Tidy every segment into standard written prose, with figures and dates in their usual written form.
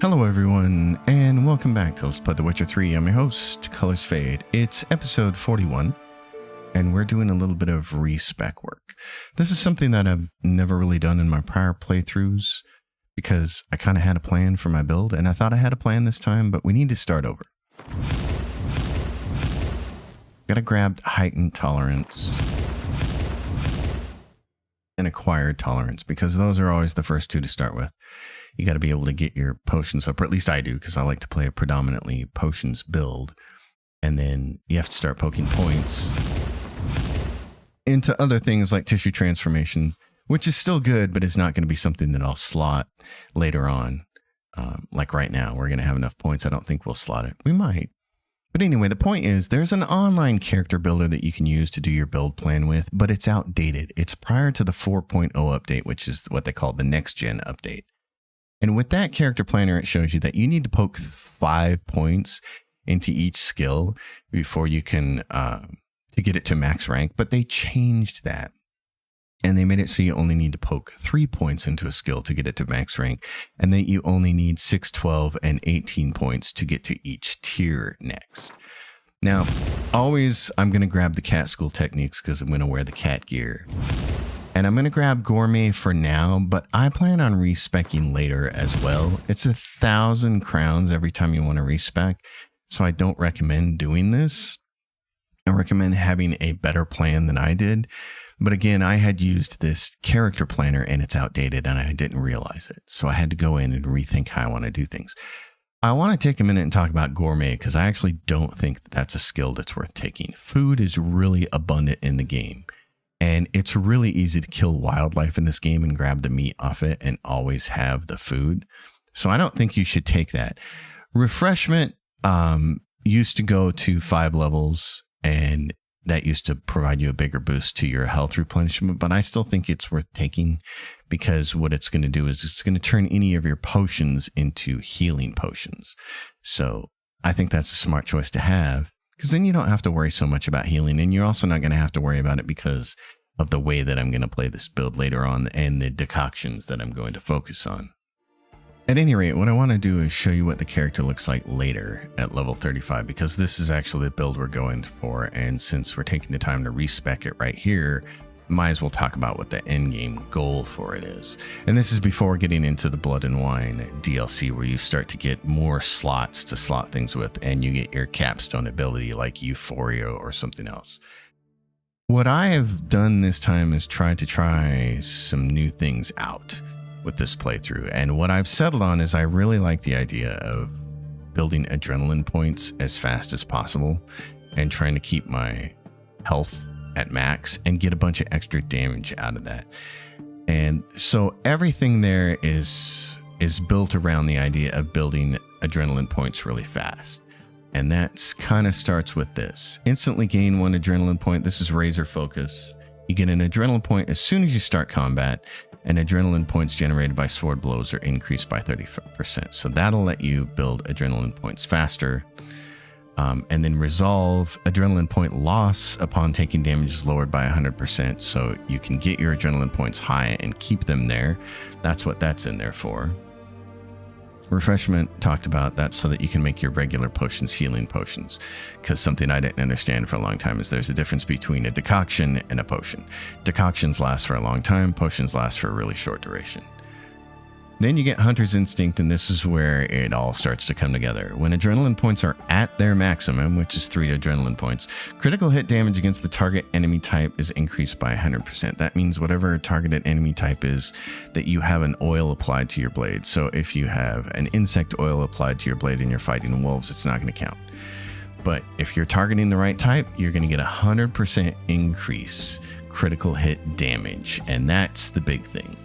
Hello everyone, and welcome back to Let's Play The Witcher 3. I'm your host, Colors Fade. It's episode 41, and we're doing a little bit of respec work. This is something that I've never really done in my prior playthroughs, because I kind of had a plan for my build, and I thought I had a plan this time, but we need to start over. Gotta grab heightened tolerance and acquired tolerance, because those are always the first two to start with. You got to be able to get your potions up, or at least I do, because I like to play a predominantly potions build. And then you have to start poking points into other things like tissue transformation, which is still good, but it's not going to be something that I'll slot later on. Like right now, we're going to have enough points. I don't think we'll slot it. We might. But anyway, the point is there's an online character builder that you can use to do your build plan with, but it's outdated. It's prior to the 4.0 update, which is what they call the next gen update. And with that character planner, it shows you that you need to poke 5 points into each skill before you can to get it to max rank. But they changed that, and they made it so you only need to poke 3 points into a skill to get it to max rank, and that you only need 6, 12, and 18 points to get to each tier next. Now, always I'm going to grab the cat school techniques because I'm going to wear the cat gear. And I'm going to grab gourmet for now, but I plan on respecking later as well. It's 1,000 crowns every time you want to respec, so I don't recommend doing this. I recommend having a better plan than I did. But again, I had used this character planner and it's outdated and I didn't realize it. So I had to go in and rethink how I want to do things. I want to take a minute and talk about gourmet because I actually don't think that that's a skill that's worth taking. Food is really abundant in the game. And it's really easy to kill wildlife in this game and grab the meat off it and always have the food. So I don't think you should take that. Refreshment used to go to 5 levels, and that used to provide you a bigger boost to your health replenishment. But I still think it's worth taking because what it's going to do is it's going to turn any of your potions into healing potions. So I think that's a smart choice to have, because then you don't have to worry so much about healing, and you're also not going to have to worry about it because of the way that I'm going to play this build later on and the decoctions that I'm going to focus on. At any rate, what I want to do is show you what the character looks like later at level 35, because this is actually the build we're going for, and since we're taking the time to respec it right here, might as well talk about what the end game goal for it is. And this is before getting into the Blood and Wine DLC, where you start to get more slots to slot things with, and you get your capstone ability like Euphoria or something else. What I have done this time is try some new things out with this playthrough. And what I've settled on is I really like the idea of building adrenaline points as fast as possible and trying to keep my health at max and get a bunch of extra damage out of that. And so everything there is built around the idea of building adrenaline points really fast. And that kind of starts with this. Instantly gain 1 adrenaline point. This is Razor Focus. You get an adrenaline point as soon as you start combat, and adrenaline points generated by sword blows are increased by 30%. So that'll let you build adrenaline points faster. And then Resolve, adrenaline point loss upon taking damage is lowered by 100%, so you can get your adrenaline points high and keep them there. That's what that's in there for. Refreshment, talked about that so that you can make your regular potions healing potions, because something I didn't understand for a long time is there's a difference between a decoction and a potion. Decoctions last for a long time, potions last for a really short duration. Then you get Hunter's Instinct, and this is where it all starts to come together. When adrenaline points are at their maximum, which is 3 adrenaline points, critical hit damage against the target enemy type is increased by 100%. That means whatever targeted enemy type is, that you have an oil applied to your blade. So if you have an insect oil applied to your blade and you're fighting wolves, it's not going to count. But if you're targeting the right type, you're going to get 100% increase critical hit damage, and that's the big thing.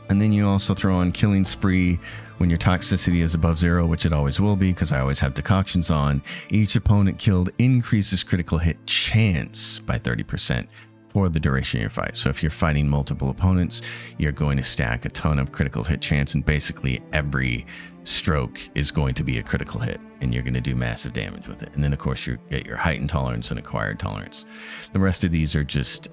And then you also throw on Killing Spree when your toxicity is above 0, which it always will be because I always have decoctions on. Each opponent killed increases critical hit chance by 30% for the duration of your fight. So if you're fighting multiple opponents, you're going to stack a ton of critical hit chance, and basically every stroke is going to be a critical hit, and you're going to do massive damage with it. And then of course you get your heightened tolerance and acquired tolerance. The rest of these are just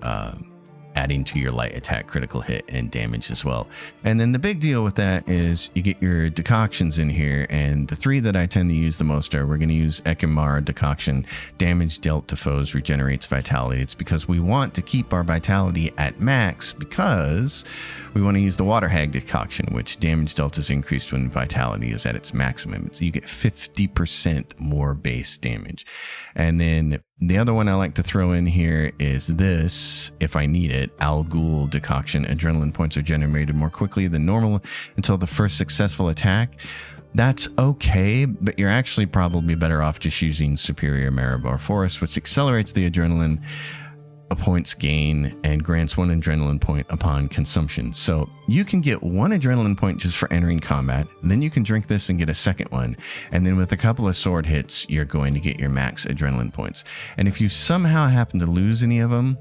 adding to your light attack, critical hit, and damage as well. And then the big deal with that is you get your decoctions in here, and the 3 that I tend to use the most are, we're going to use Ekimara decoction. Damage dealt to foes regenerates vitality. It's because we want to keep our vitality at max, because we want to use the Water Hag decoction, which damage dealt is increased when vitality is at its maximum. So you get 50% more base damage. And then the other one I like to throw in here is this, if I need it, Al Ghul decoction. Adrenaline points are generated more quickly than normal until the first successful attack. That's okay, but you're actually probably better off just using Superior Maribor Forest, which accelerates the adrenaline points gain and grants 1 adrenaline point upon consumption. So you can get 1 adrenaline point just for entering combat, and then you can drink this and get a second one, and then with a couple of sword hits you're going to get your max adrenaline points. And if you somehow happen to lose any of them,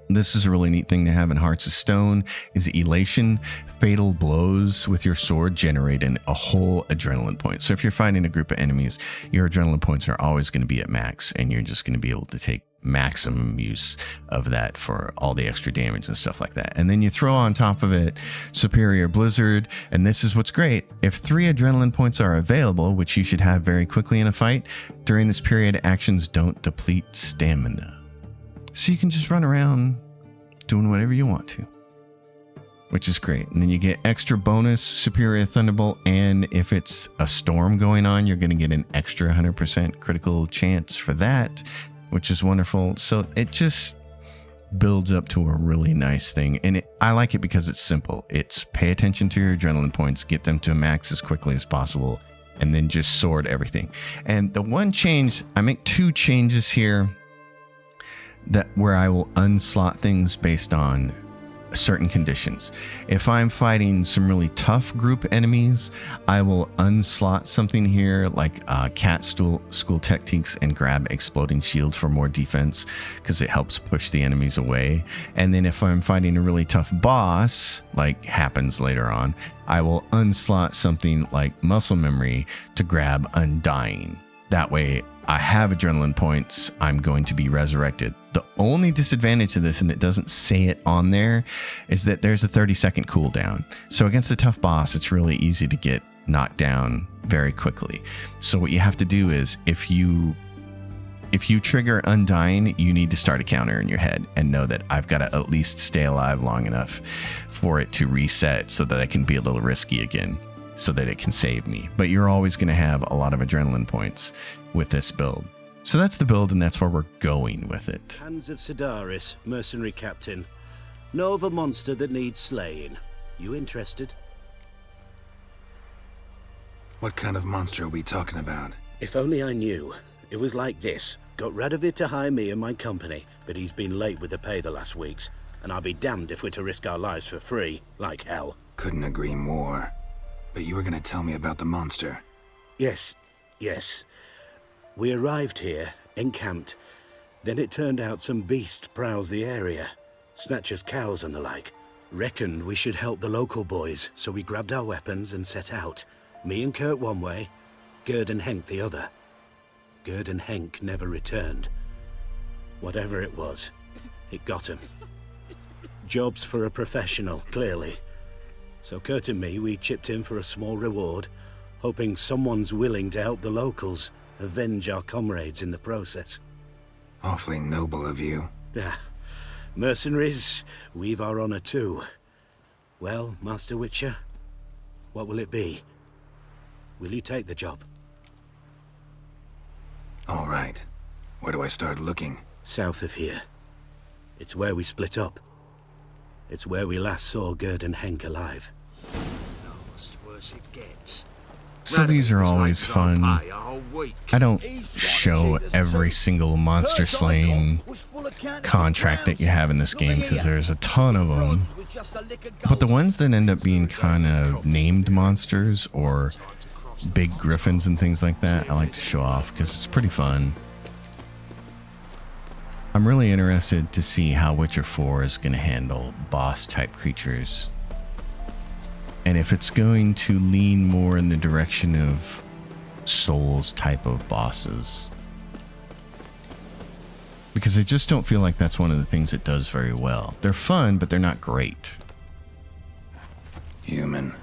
this is a really neat thing to have in Hearts of Stone, is Elation. Fatal blows with your sword generate a whole adrenaline point. So if you're fighting a group of enemies, your adrenaline points are always going to be at max, and you're just going to be able to take maximum use of that for all the extra damage and stuff like that. And then you throw on top of it Superior Blizzard, and this is what's great. If 3 adrenaline points are available, which you should have very quickly in a fight, during this period actions don't deplete stamina. So you can just run around doing whatever you want to, which is great. And then you get extra bonus Superior Thunderbolt, and if it's a storm going on, you're going to get an extra 100% critical chance for that, which is wonderful. So it just builds up to a really nice thing. And I like it because it's simple. It's pay attention to your adrenaline points, get them to max as quickly as possible, and then just sword everything. And the one change, I make 2 changes here that where I will unslot things based on certain conditions. If I'm fighting some really tough group enemies, I will unslot something here like Cat School Tactics and grab Exploding Shield for more defense, because it helps push the enemies away. And then if I'm fighting a really tough boss, like happens later on, I will unslot something like Muscle Memory to grab Undying. That way I have adrenaline points, I'm going to be resurrected. The only disadvantage to this, and it doesn't say it on there, is that there's a 30-second cooldown. So against a tough boss, it's really easy to get knocked down very quickly. So what you have to do is, if you trigger Undying, you need to start a counter in your head and know that I've got to at least stay alive long enough for it to reset so that I can be a little risky again, so that it can save me. But you're always going to have a lot of adrenaline points with this build. So that's the build, and that's where we're going with it. Hands of Sidaris, mercenary captain. Know of a monster that needs slaying. You interested? What kind of monster are we talking about? If only I knew. It was like this. Got Radovid to hire me and my company, but he's been late with the pay the last weeks. And I'll be damned if we're to risk our lives for free, like hell. Couldn't agree more. But you were gonna tell me about the monster. Yes. We arrived here, encamped. Then it turned out some beast prowls the area. Snatchers cows and the like. Reckoned we should help the local boys, so we grabbed our weapons and set out. Me and Kurt one way, Gerd and Henk the other. Gerd and Henk never returned. Whatever it was, it got him. Job's for a professional, clearly. So Kurt and me, we chipped in for a small reward, hoping someone's willing to help the locals, avenge our comrades in the process. Awfully noble of you. Mercenaries, we've our honor too. Well, Master Witcher, what will it be? Will you take the job? All right. Where do I start looking? South of here. It's where we split up. It's where we last saw Gerd and Henk alive. Worse it gets. So these are always fun. I don't show every single monster slaying contract that you have in this game, because there's a ton of them. But the ones that end up being kind of named monsters or big griffins and things like that, I like to show off because it's pretty fun. I'm really interested to see how Witcher 4 is going to handle boss type creatures, and if it's going to lean more in the direction of Souls type of bosses. Because I just don't feel like that's one of the things it does very well. They're fun, but they're not great. Human.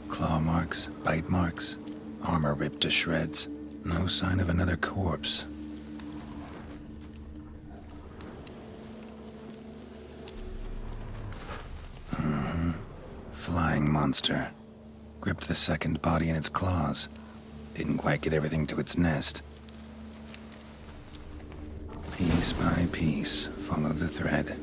Claw marks, bite marks, armor ripped to shreds. No sign of another corpse. Flying monster. Gripped the second body in its claws. Didn't quite get everything to its nest. Piece by piece, follow the thread.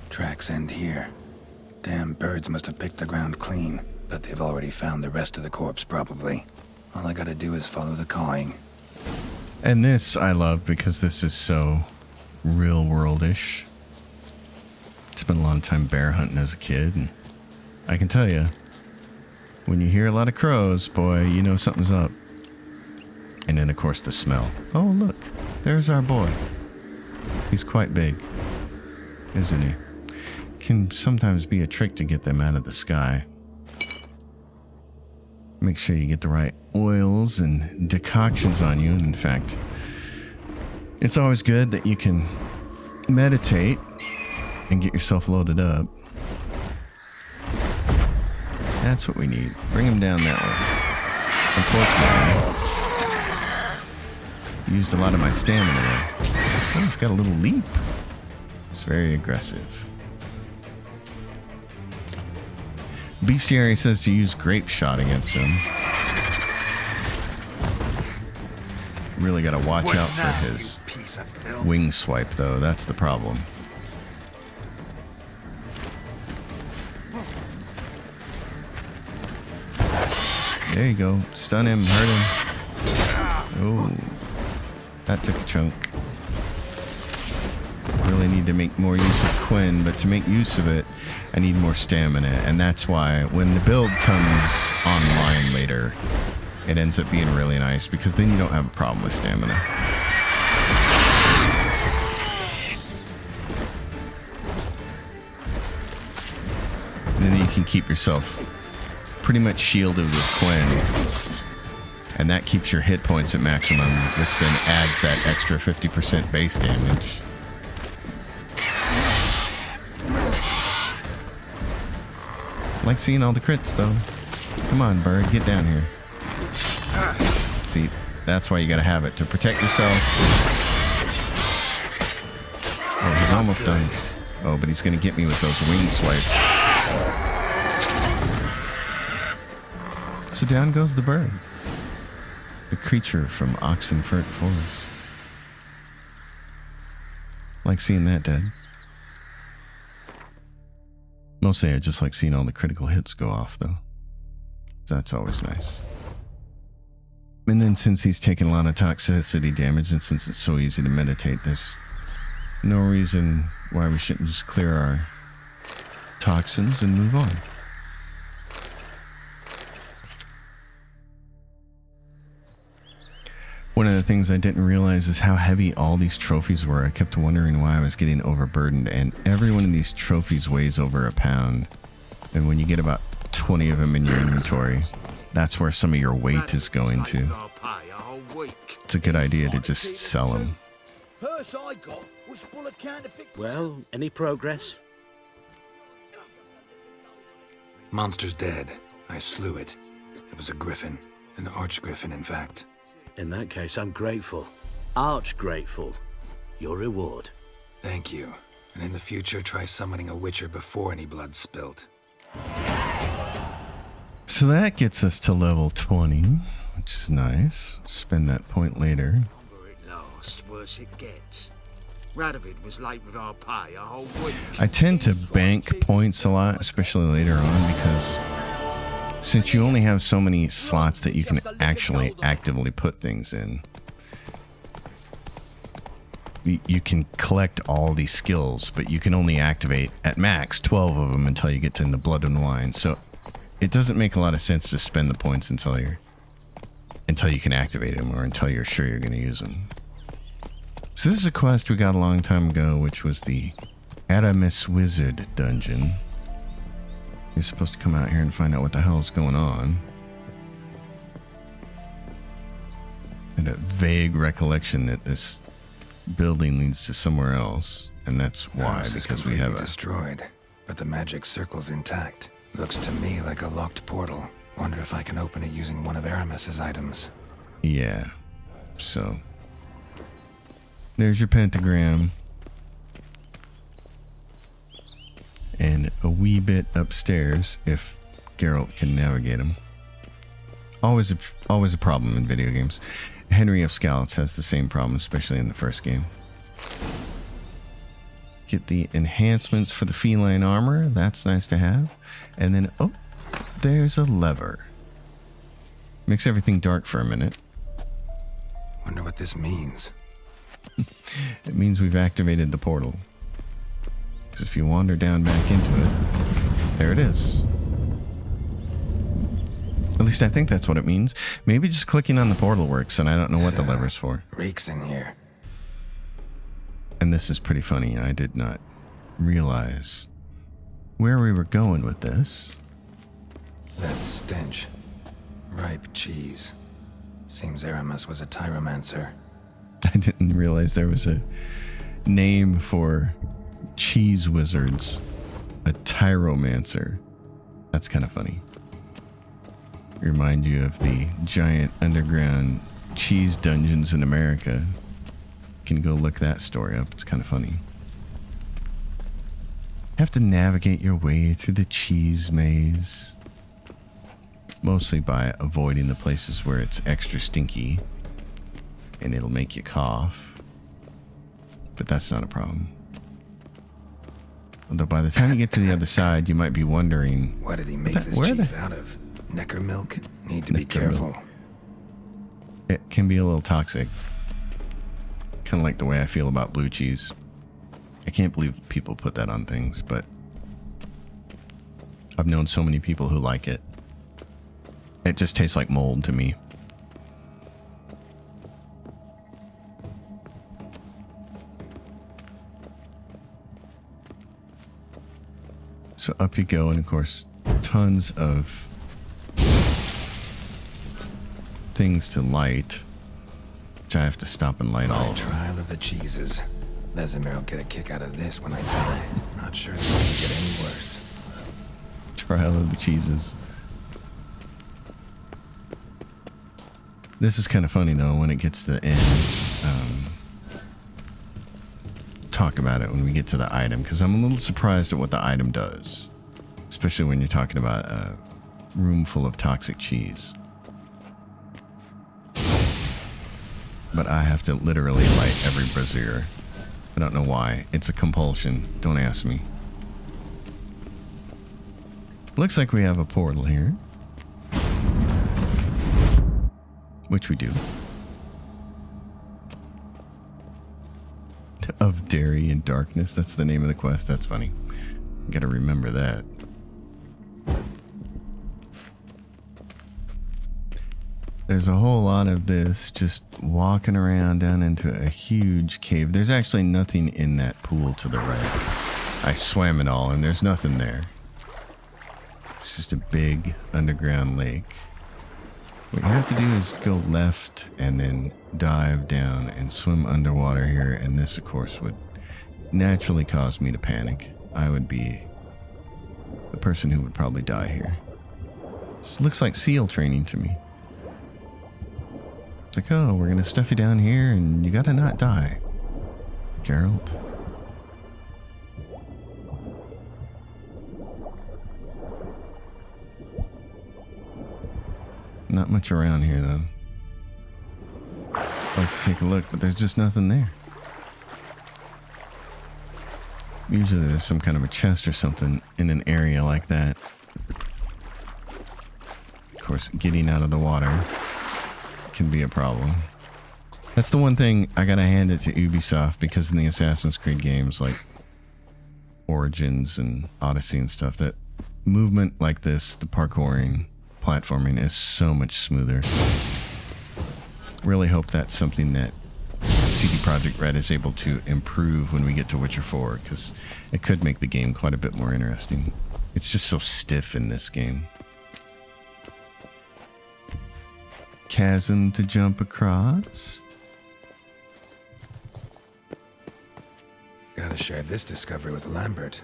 Tracks end here. Damn birds must have picked the ground clean, but they've already found the rest of the corpse, probably. All I gotta do is follow the cawing. And this I love because this is so real world-ish. Spent a lot of time bear hunting as a kid, and I can tell you, when you hear a lot of crows, boy, you know something's up. And then, of course, the smell. Oh, look, there's our boy. He's quite big, isn't he? Can sometimes be a trick to get them out of the sky. Make sure you get the right oils and decoctions on you. And in fact, it's always good that you can meditate and get yourself loaded up. That's what we need. Bring him down that way. Unfortunately, used a lot of my stamina there. Oh, he's got a little leap. It's very aggressive. Bestiary says to use grape shot against him. Really got to watch out for his wing swipe, though. That's the problem. There you go. Stun him, hurt him. Oh, that took a chunk. Really need to make more use of Quinn, but to make use of it, I need more stamina, and that's why when the build comes online later, it ends up being really nice, because then you don't have a problem with stamina. And then you can keep yourself pretty much shielded with Quinn, and that keeps your hit points at maximum, which then adds that extra 50% base damage. Like seeing all the crits, though. Come on, bird, get down here. See, that's why you gotta have it, to protect yourself. Oh, he's almost done. Oh, but he's gonna get me with those wing swipes. So down goes the bird. The creature from Oxenfurt Forest. Like seeing that dead. Mostly I just like seeing all the critical hits go off, though. That's always nice. And then since he's taking a lot of toxicity damage, and since it's so easy to meditate, there's no reason why we shouldn't just clear our toxins and move on. One of the things I didn't realize is how heavy all these trophies were. I kept wondering why I was getting overburdened, and every one of these trophies weighs over a pound. And when you get about 20 of them in your inventory, that's where some of your weight is going to. It's a good idea to just sell them. Well, any progress? Monster's dead. I slew it. It was a griffin. An archgriffin, in fact. In that case, I'm grateful. Arch grateful. Your reward. Thank you. And in the future, try summoning a witcher before any blood's spilt. So that gets us to level 20, which is nice. Spend that point later. At last, worse it gets. Radovid was late with our pay a whole week. I tend to bank points a lot, especially later on, because since you only have so many slots that you can actually actively put things in, you can collect all these skills, but you can only activate at max 12 of them until you get to the Blood and Wine. So it doesn't make a lot of sense to spend the points until you can activate them, or until you're sure you're going to use them. So this is a quest we got a long time ago, which was the Aramis Wizard dungeon. You're supposed to come out here and find out what the hell's going on. And a vague recollection that this building leads to somewhere else, and that's why, House is because we have completely a... destroyed, but the magic circle's intact. Looks to me like a locked portal. Wonder if I can open it using one of Aramis's items. Yeah. So there's your pentagram. And a wee bit upstairs if Geralt can navigate him. Always a problem in video games. Henry of Skalitz has the same problem, especially in the first game. Get the enhancements for the feline armor. That's nice to have. And then, oh, there's a lever. Makes everything dark for a minute. Wonder what this means. It means we've activated the portal. Because if you wander down back into it, there it is. At least I think that's what it means. Maybe just clicking on the portal works, and I don't know what the lever's for. Reeks in here. And this is pretty funny. I did not realize where we were going with this. That stench. Ripe cheese. Seems Aramis was a tyromancer. I didn't realize there was a name for cheese wizards. A tyromancer. That's kind of funny. Remind you of the giant underground cheese dungeons in America. You can go look that story up. It's kind of funny. Have to navigate your way through the cheese maze. Mostly by avoiding the places where it's extra stinky and it'll make you cough. But that's not a problem. Although by the time you get to the other side, you might be wondering, What did he make this cheese out of? Necker milk? Need to be careful. It can be a little toxic. Kind of like the way I feel about blue cheese. I can't believe people put that on things, but I've known so many people who like it. It just tastes like mold to me. So up you go, and of course, tons of things to light, which I have to stop and light all of them. Trial of the cheeses. Vesemir will get a kick out of this when I tell him. Not sure this can get any worse. Trial of the cheeses. This is kind of funny though when it gets to the end. Talk about it when we get to the item, because I'm a little surprised at what the item does, especially when you're talking about a room full of toxic cheese. But I have to literally light every brazier. I don't know why. It's a compulsion. Don't ask me. Looks like we have a portal here. Which we do. Of Dairy and Darkness. That's the name of the quest. That's funny. Gotta remember that. There's a whole lot of this just walking around down into a huge cave. There's actually nothing in that pool to the right. I swam it all and there's nothing there. It's just a big underground lake. What you have to do is go left and then dive down and swim underwater here, and this of course would naturally cause me to panic. I would be the person who would probably die here. This looks like SEAL training to me. It's like, oh, we're gonna stuff you down here and you gotta not die, Geralt. Not much around here, though. I'd like to take a look, but there's just nothing there. Usually there's some kind of a chest or something in an area like that. Of course, getting out of the water can be a problem. That's the one thing I gotta hand it to Ubisoft, because in the Assassin's Creed games like Origins and Odyssey and stuff, that movement like this, the parkouring, platforming is so much smoother. Really hope that's something that CD Projekt Red is able to improve when we get to Witcher 4, because it could make the game quite a bit more interesting. It's just so stiff in this game. Chasm to jump across. Gotta share this discovery with Lambert.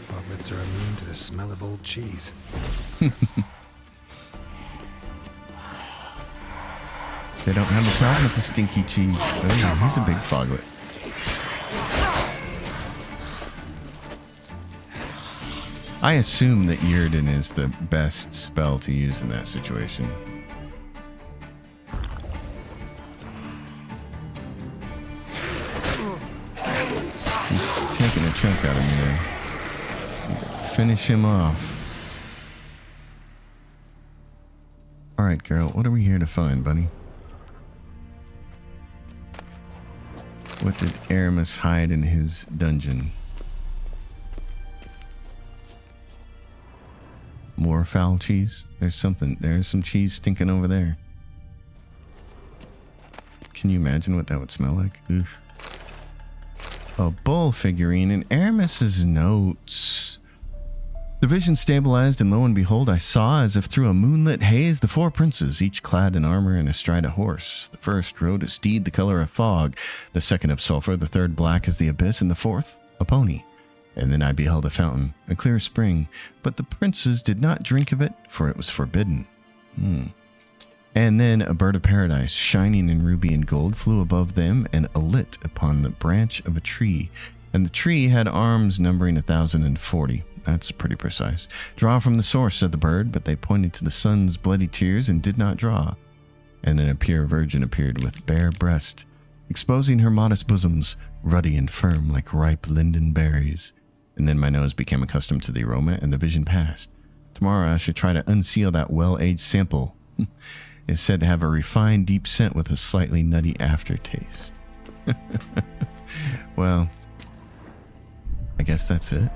Foglets are immune to the smell of old cheese. They don't have a problem with the stinky cheese. Oh, he's a big foglet. I assume that Yrden is the best spell to use in that situation. He's taking a chunk out of me there. Finish him off. Alright, Geralt, what are we here to find, buddy? What did Aramis hide in his dungeon? More foul cheese? There's some cheese stinking over there. Can you imagine what that would smell like? Oof. A bull figurine and Aramis's notes. The vision stabilized, and lo and behold, I saw, as if through a moonlit haze, the 4 princes, each clad in armor and astride a horse. The first rode a steed the color of fog, the second of sulfur, the third black as the abyss, and the fourth a pony. And then I beheld a fountain, a clear spring, but the princes did not drink of it, for it was forbidden. And then a bird of paradise, shining in ruby and gold, flew above them and alit upon the branch of a tree. And the tree had arms numbering 1,040. That's pretty precise. Draw from the source, said the bird, but they pointed to the sun's bloody tears and did not draw. And then a pure virgin appeared with bare breast, exposing her modest bosoms, ruddy and firm like ripe linden berries. And then my nose became accustomed to the aroma, and the vision passed. Tomorrow I should try to unseal that well-aged sample. It's said to have a refined, deep scent with a slightly nutty aftertaste. Well, I guess that's it.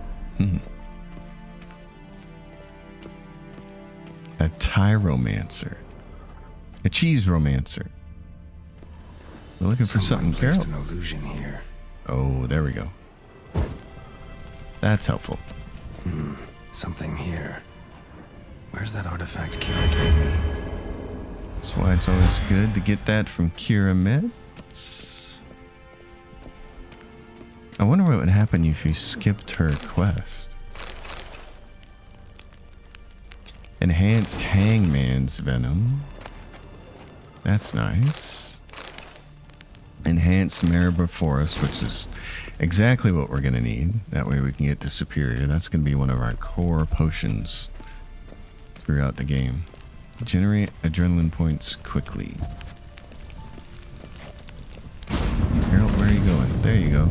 A Tyromancer. A cheese romancer. We're looking for something, Geralt. An illusion here. Oh, there we go. That's helpful. Something here. Where's that artifact Kira gave me? That's why it's always good to get that from Kira Metz. I wonder what would happen if you skipped her quest. Enhanced Hangman's Venom. That's nice. Enhanced Maribor Forest, which is exactly what we're going to need. That way we can get to Superior. That's going to be one of our core potions throughout the game. Generate adrenaline points quickly. Geralt, where are you going? There you go.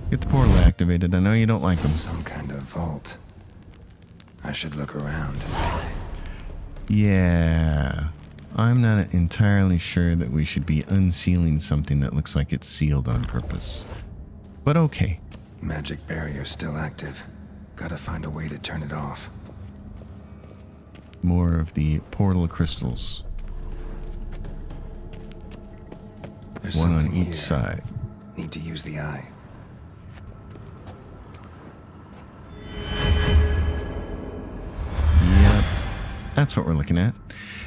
Get the portal activated. I know you don't like them. Some kind of vault. I should look around. Yeah. I'm not entirely sure that we should be unsealing something that looks like it's sealed on purpose. But okay. Magic barrier still active. Gotta find a way to turn it off. More of the portal crystals. There's One on something each here. side. Need to use the eye. Yep. That's what we're looking at.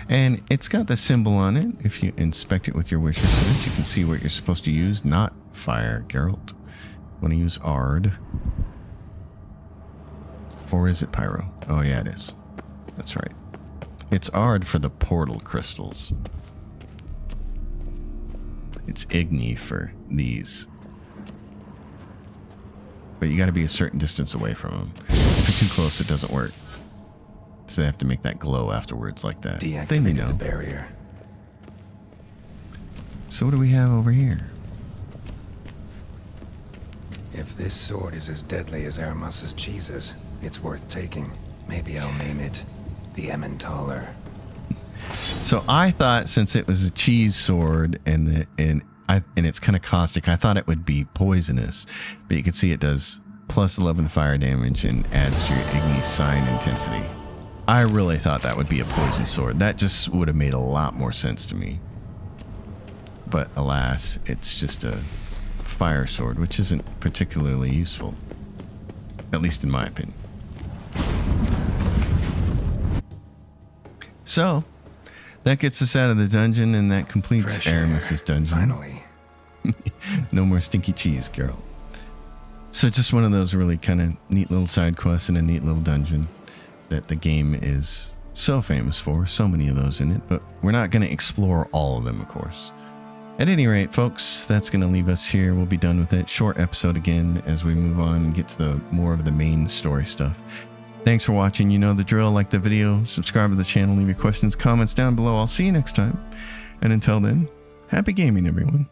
And it's got the symbol on it. If you inspect it with your wisher switch, you can see what you're supposed to use. Not fire, Geralt. You want to use Ard. Or is it Pyro? Oh yeah, it is. That's right. It's Ard for the portal crystals. It's Igni for these. But you got to be a certain distance away from them. If you're too close, it doesn't work. So they have to make that glow afterwards like that. Then you Deactivated know. the barrier. So what do we have over here? If this sword is as deadly as Aramus's cheeses, it's worth taking. Maybe I'll name it the Emmentaler. So I thought, since it was a cheese sword and it's kind of caustic, I thought it would be poisonous. But you can see it does plus 11 fire damage and adds to your Igni sign intensity. I really thought that would be a poison sword. That just would have made a lot more sense to me. but alas, it's just a fire sword, which isn't particularly useful. At least in my opinion. So, that gets us out of the dungeon, and that completes Fresh air. Aramis's dungeon. Finally. No more stinky cheese, girl. So just one of those really kind of neat little side quests in a neat little dungeon that the game is so famous for. So many of those in it, but we're not going to explore all of them, of course. At any rate, folks, that's going to leave us here. We'll be done with it. Short episode again as we move on and get to the more of the main story stuff. Thanks for watching. You know the drill. Like the video, subscribe to the channel, leave your questions, comments down below. I'll see you next time. And until then, happy gaming, everyone.